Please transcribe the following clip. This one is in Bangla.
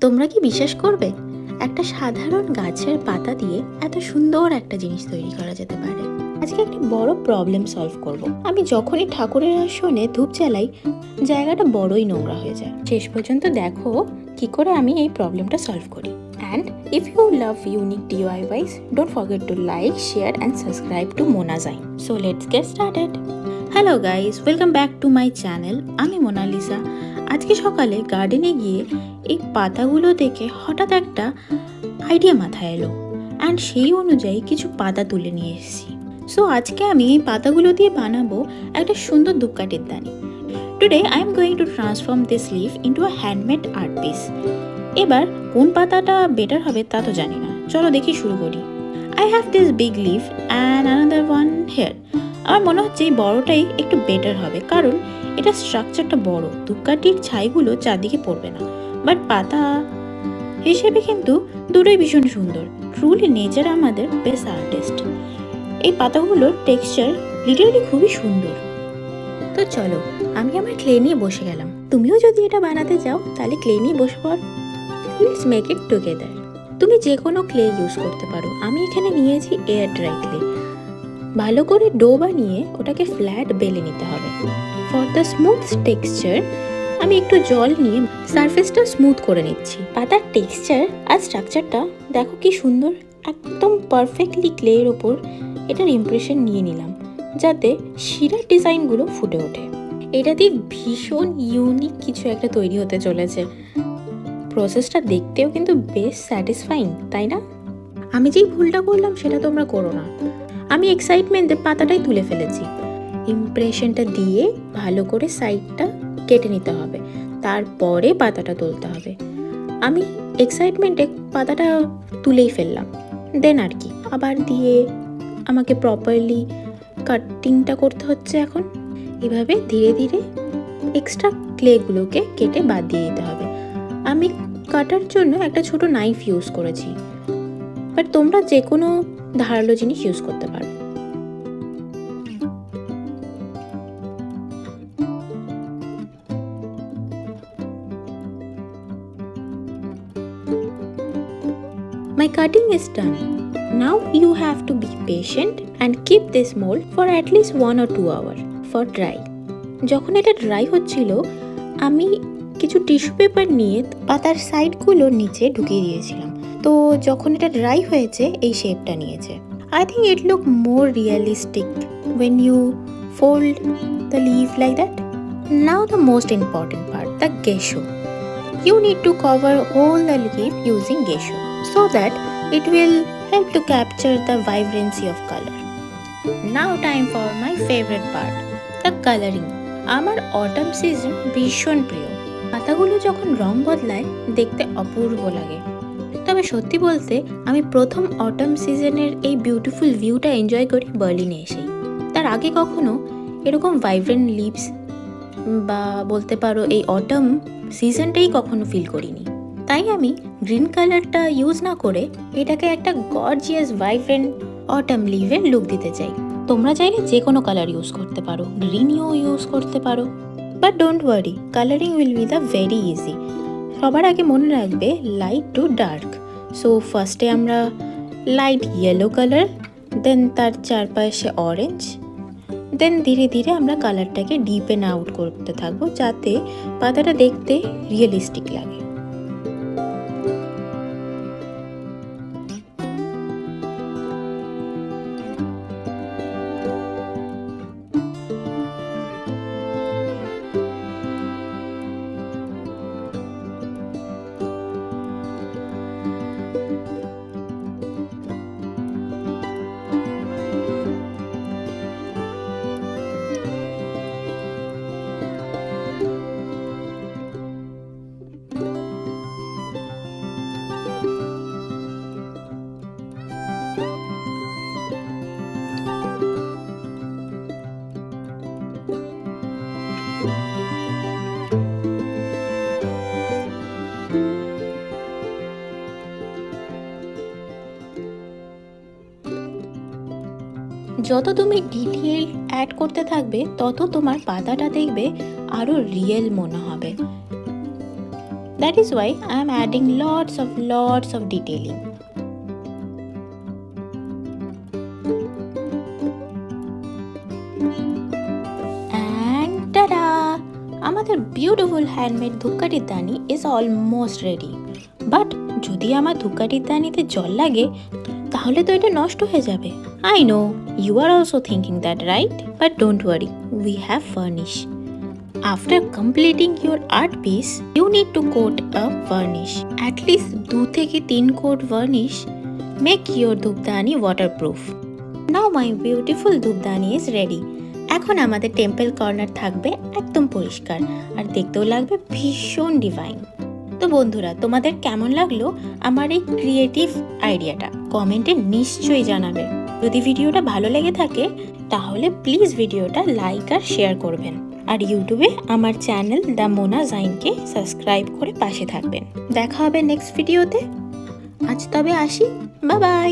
তোমরা কি বিশ্বাস করবে একটা সাধারণ গাছের পাতা দিয়ে এত সুন্দর একটা জিনিস তৈরি করা যেতে পারে? আজকে একটা বড় প্রবলেম সলভ করব। আমি যখনই ঠাকুরের আসনে ধূপ জ্বালাই, জায়গাটা বড়ই নোংরা হয়ে যায়। শেষ পর্যন্ত দেখো কি করে আমি এই প্রবলেমটা সলভ করি। And if you love unique DIYs, don't forget to like, share and subscribe to Monazyme. So let's get started. Hello guys, welcome back to my channel. আমি মোনালিসা। আজকে সকালে গার্ডেনে গিয়ে এই পাতাগুলো দেখে হঠাৎ একটা আইডিয়া মাথায় এলো, অ্যান্ড সেই অনুযায়ী কিছু পাতা তুলে নিয়ে এসেছি। সো আজকে আমি এই পাতাগুলো দিয়ে বানাবো একটা সুন্দর ধূপকাঠির দানি। Today I am going to transform this leaf into a handmade art piece. এবার কোন পাতাটা বেটার হবে তা তো জানি না, চলো দেখি শুরু করি। I have this big leaf and another one here. আমার মনে হচ্ছে এই বড়টাই একটু বেটার হবে, কারণ এটা স্ট্রাকচারটা বড়, ধূপকাঠির ছাইগুলো চারদিকে পড়বে না। বাট পাতা হিসেবে কিন্তু দুটোই ভীষণ সুন্দর। ট্রুলি নেচার আমাদের বেস্ট আর্টিস্ট। এই পাতাগুলোর টেক্সচার লিটারালি খুবই সুন্দর। তো চলো আমি আমার ক্লে নিয়ে বসে গেলাম। তুমিও যদি এটা বানাতে চাও তাহলে ক্লে নিয়ে বসে পড়। Let's make it together. তুমি যে কোনো ক্লে ইউজ করতে পারো। আমি এখানে নিয়েছি এয়ার ড্রাই ক্লে। ভালো করে ডো বানিয়ে ওটাকে ফ্ল্যাট বেলে নিতে হবে। ফর দ্য স্মুথ টেক্সচার আমি একটু জল নিয়ে সারফেসটা স্মুথ করে নিচ্ছি। পাতার টেক্সচার আর স্ট্রাকচারটা দেখো কি সুন্দর, একদম পারফেক্টলি ক্লের ওপর এটার ইমপ্রেশন নিয়ে নিলাম, যাতে শিরার ডিজাইনগুলো ফুটে ওঠে। এটা দিয়ে ভীষণ ইউনিক কিছু একটা তৈরি হতে চলেছে। প্রসেসটা দেখতেও কিন্তু বেশ স্যাটিসফাইং, তাই না? আমি যেই ভুলটা করলাম সেটা তোমরা করো না। আমি এক্সাইটমেন্টে পাতাটাই তুলে ফেলেছি। ইমপ্রেশনটা দিয়ে ভালো করে সাইডটা কেটে নিতে হবে, তারপরে পাতাটা তুলতে হবে। আমি এক্সাইটমেন্টে পাতাটা তুলেই ফেললাম, দেন আর কি আবার দিয়ে আমাকে প্রপারলি কাটিংটা করতে হচ্ছে। এখন এভাবে ধীরে ধীরে এক্সট্রা ক্লেগুলোকে কেটে বাদ দিয়ে দিতে হবে। আমি কাটার জন্য একটা ছোট নাইফ ইউজ করেছি, বাট তোমরা যে কোনো ধারালো জিনিস ইউজ করতে পারো। My cutting is done. Now you have to be patient and keep this mold for at least 1 or 2 hours for dry. যখন এটা ড্রাই হচ্ছিল আমি কিছু টিস্যু পেপার নিয়ে পাতার সাইডগুলো নিচে ঢুকিয়ে দিয়েছিলাম। তো যখন এটা ড্রাই হয়েছে এই শেপটা নিয়েছে। I think it look more realistic when you fold the leaf like that. Now the most important part, the geisha. You need to cover all the leaf using geisha so that it will help to capture the vibrancy of color. Now time for my favorite part, the coloring. আমার অটাম সিজন ভীষণ প্রিয়। পাতাগুলো যখন রং বদলায় দেখতে অপূর্ব লাগে। তবে সত্যি বলতে আমি প্রথম অটাম সিজনের এই বিউটিফুল ভিউটা এনজয় করি বার্লিনে এসেই। তার আগে কখনো এরকম ভাইব্রেন্ট লিভস বা বলতে পারো এই অটাম সিজনটাই কখনো ফিল করিনি। তাই আমি গ্রিন কালারটা ইউজ না করে এটাকে একটা গর্জিয়াস ভাইব্রেন্ট অটাম লিভের লুক দিতে চাই। তোমরা চাইলে যে কোনো কালার ইউজ করতে পারো, গ্রিনও ইউজ করতে পারো, but don't worry, colouring will be the very easy. সবার আগে মনে রাখবে লাইট টু ডার্ক। সো ফার্স্টে আমরা লাইট ইয়েলো কালার, দেন তার চারপাশে অরেঞ্জ, দেন ধীরে ধীরে আমরা কালারটাকে ডিপেন আউট করতে থাকবো, যাতে পাতাটা দেখতে রিয়েলিস্টিক লাগে। যত তুমি ডিটেল অ্যাড করতে থাকবে তত তোমার পাতাটা দেখবে আরো রিয়েল মনে হবে। That is why I am adding lots of detailing. And tada! আমাদের বিউটিফুল হ্যান্ডমেড ধূপকাঠির দানি ইজ অলমোস্ট রেডি। বাট যদি আমার ধূপকাঠির দানিতে জল লাগে তাহলে তো এটা নষ্ট হয়ে যাবে। I know you are also thinking that, right? But don't worry, we have varnish. After completing your art piece, you need to coat a varnish. At least 2 থেকে 3 coat varnish make your ধূপদানি waterproof. Now my beautiful ধূপদানি is ready. এখন আমাদের টেম্পল কর্নার থাকবে একদম পরিষ্কার আর দেখতেও লাগবে ভীষণ ডিভাইন। তো বন্ধুরা, তোমাদের কেমন লাগলো আমার এই ক্রিয়েটিভ আইডিয়াটা কমেন্টে নিশ্চয়ই জানাবে। যদি ভিডিওটা ভালো লেগে থাকে তাহলে প্লিজ ভিডিওটা লাইক আর শেয়ার করবেন, আর ইউটিউবে আমার চ্যানেল দ্য মোনা জাইনকে সাবস্ক্রাইব করে পাশে থাকবেন। দেখা হবে নেক্সট ভিডিওতে। আজ তবে আসি, বাই বাই।